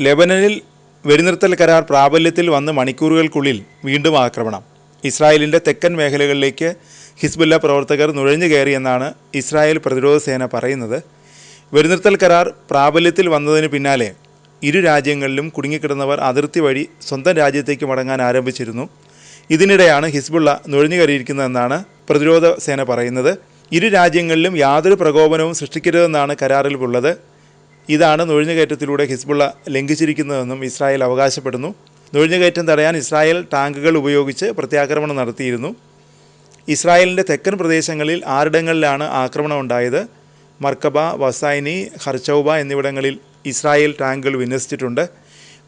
ലെബനനിൽ വെടിനിർത്തൽ കരാർ പ്രാബല്യത്തിൽ വന്ന് മണിക്കൂറുകൾക്കുള്ളിൽ വീണ്ടും ആക്രമണം. ഇസ്രായേലിൻ്റെ തെക്കൻ മേഖലകളിലേക്ക് ഹിസ്ബുല്ല പ്രവർത്തകർ നുഴഞ്ഞു കയറിയെന്നാണ് ഇസ്രായേൽ പ്രതിരോധ സേന പറയുന്നത്. വെടിനിർത്തൽ കരാർ പ്രാബല്യത്തിൽ വന്നതിന് പിന്നാലെ ഇരു രാജ്യങ്ങളിലും കുടുങ്ങിക്കിടന്നവർ അതിർത്തി വഴി സ്വന്തം രാജ്യത്തേക്ക് മടങ്ങാൻ ആരംഭിച്ചിരുന്നു. ഇതിനിടെയാണ് ഹിസ്ബുള്ള നുഴഞ്ഞു കയറിയിരിക്കുന്നതെന്നാണ് പ്രതിരോധ സേന പറയുന്നത്. ഇരു രാജ്യങ്ങളിലും യാതൊരു പ്രകോപനവും സൃഷ്ടിക്കരുതെന്നാണ് കരാറിലുള്ളത്. ഇതാണ് നുഴഞ്ഞുകയറ്റത്തിലൂടെ ഹിസ്ബുള്ള ലംഘിച്ചിരിക്കുന്നതെന്നും ഇസ്രായേൽ അവകാശപ്പെടുന്നു. നുഴഞ്ഞുകയറ്റം തടയാൻ ഇസ്രായേൽ ടാങ്കുകൾ ഉപയോഗിച്ച് പ്രത്യാക്രമണം നടത്തിയിരുന്നു. ഇസ്രായേലിൻ്റെ തെക്കൻ പ്രദേശങ്ങളിൽ 6 ആക്രമണം ഉണ്ടായത്. മർക്കബ, വസൈനി, ഖർച്ചൗബ എന്നിവിടങ്ങളിൽ ഇസ്രായേൽ ടാങ്കുകൾ വിന്യസിച്ചിട്ടുണ്ട്.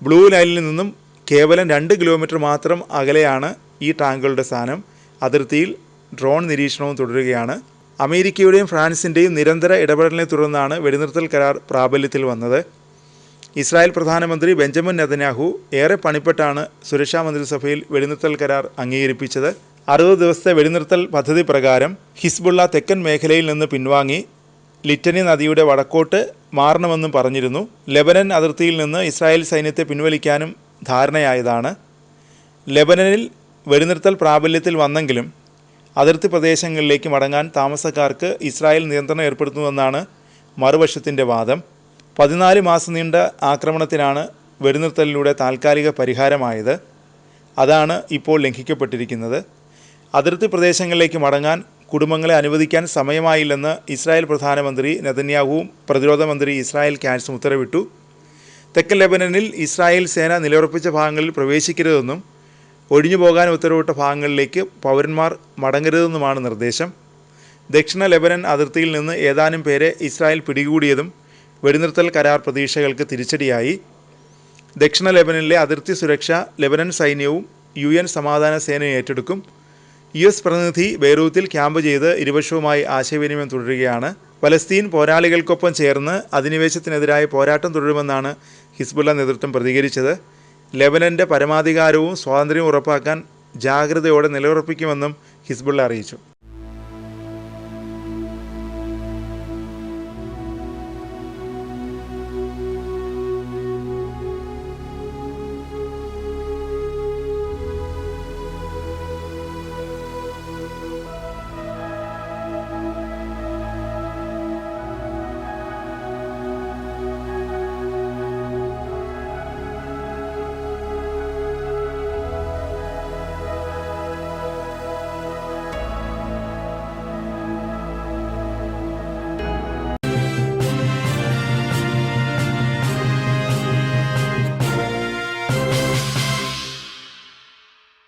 ബ്ലൂ ലൈനിൽ നിന്നും കേവലം 2 കിലോമീറ്റർ മാത്രം അകലെയാണ് ഈ ടാങ്കുകളുടെ സ്ഥാനം. അതിർത്തിയിൽ ഡ്രോൺ നിരീക്ഷണവും തുടരുകയാണ്. അമേരിക്കയുടെയും ഫ്രാൻസിൻ്റെയും നിരന്തര ഇടപെടലിനെ തുടർന്നാണ് വെടിനിർത്തൽ കരാർ പ്രാബല്യത്തിൽ വന്നത്. ഇസ്രായേൽ പ്രധാനമന്ത്രി ബെഞ്ചമിൻ നെതന്യാഹു ഏറെ പണിപ്പെട്ടാണ് സുരക്ഷാ മന്ത്രിസഭയിൽ വെടിനിർത്തൽ കരാർ അംഗീകരിപ്പിച്ചത്. 60 ദിവസത്തെ വെടിനിർത്തൽ പദ്ധതി പ്രകാരം ഹിസ്ബുള്ള തെക്കൻ മേഖലയിൽ നിന്ന് പിൻവാങ്ങി ലിറ്റനി നദിയുടെ വടക്കോട്ട് മാറണമെന്നും പറഞ്ഞിരുന്നു. ലെബനൻ അതിർത്തിയിൽ നിന്ന് ഇസ്രായേൽ സൈന്യത്തെ പിൻവലിക്കാനും ധാരണയായതാണ്. ലെബനനിൽ വെടിനിർത്തൽ പ്രാബല്യത്തിൽ വന്നെങ്കിലും അതിർത്തി പ്രദേശങ്ങളിലേക്ക് മടങ്ങാൻ താമസക്കാർക്ക് ഇസ്രായേൽ നിയന്ത്രണം ഏർപ്പെടുത്തുമെന്നാണ് മറുപക്ഷത്തിൻ്റെ വാദം. 14 മാസം നീണ്ട ആക്രമണത്തിനാണ് വെടിനിർത്തലിലൂടെ താൽക്കാലിക പരിഹാരമായത്. അതാണ് ഇപ്പോൾ ലംഘിക്കപ്പെട്ടിരിക്കുന്നത്. അതിർത്തി പ്രദേശങ്ങളിലേക്ക് മടങ്ങാൻ കുടുംബങ്ങളെ അനുവദിക്കാൻ സമയമായില്ലെന്ന് ഇസ്രായേൽ പ്രധാനമന്ത്രി നെതന്യാഹുവും പ്രതിരോധ മന്ത്രി ഇസ്രായേൽ കാറ്റ്സും ഉത്തരവിട്ടു. തെക്കൻ ലെബനനിൽ ഇസ്രായേൽ സേന നിലയുറപ്പിച്ച ഭാഗങ്ങളിൽ പ്രവേശിക്കരുതെന്നും ഒഴിഞ്ഞു പോകാൻ ഉത്തരവിട്ട ഭാഗങ്ങളിലേക്ക് പൗരന്മാർ മടങ്ങരുതെന്നുമാണ് നിർദ്ദേശം. ദക്ഷിണ ലെബനൻ അതിർത്തിയിൽ നിന്ന് ഏതാനും പേരെ ഇസ്രായേൽ പിടികൂടിയതും വെടിനിർത്തൽ കരാർ പ്രതീക്ഷകൾക്ക് തിരിച്ചടിയായി. ദക്ഷിണ ലെബനനിലെ അതിർത്തി സുരക്ഷ ലെബനൻ സൈന്യവും UN സമാധാന സേനയും ഏറ്റെടുക്കും. US പ്രതിനിധി ബെയ്റൂത്തിൽ ക്യാമ്പ് ചെയ്ത് ഇരുപക്ഷവുമായി ആശയവിനിമയം തുടരുകയാണ്. പലസ്തീൻ പോരാളികൾക്കൊപ്പം ചേർന്ന് അധിനിവേശത്തിനെതിരായ പോരാട്ടം തുടരുമെന്നാണ് ഹിസ്ബുള്ള നേതൃത്വം പ്രതികരിച്ചത്. ലെബനൻ്റെ പരമാധികാരവും സ്വാതന്ത്ര്യവും ഉറപ്പാക്കാൻ ജാഗ്രതയോടെ നിലയുറപ്പിക്കുമെന്നും ഹിസ്ബുള്ള അറിയിച്ചു.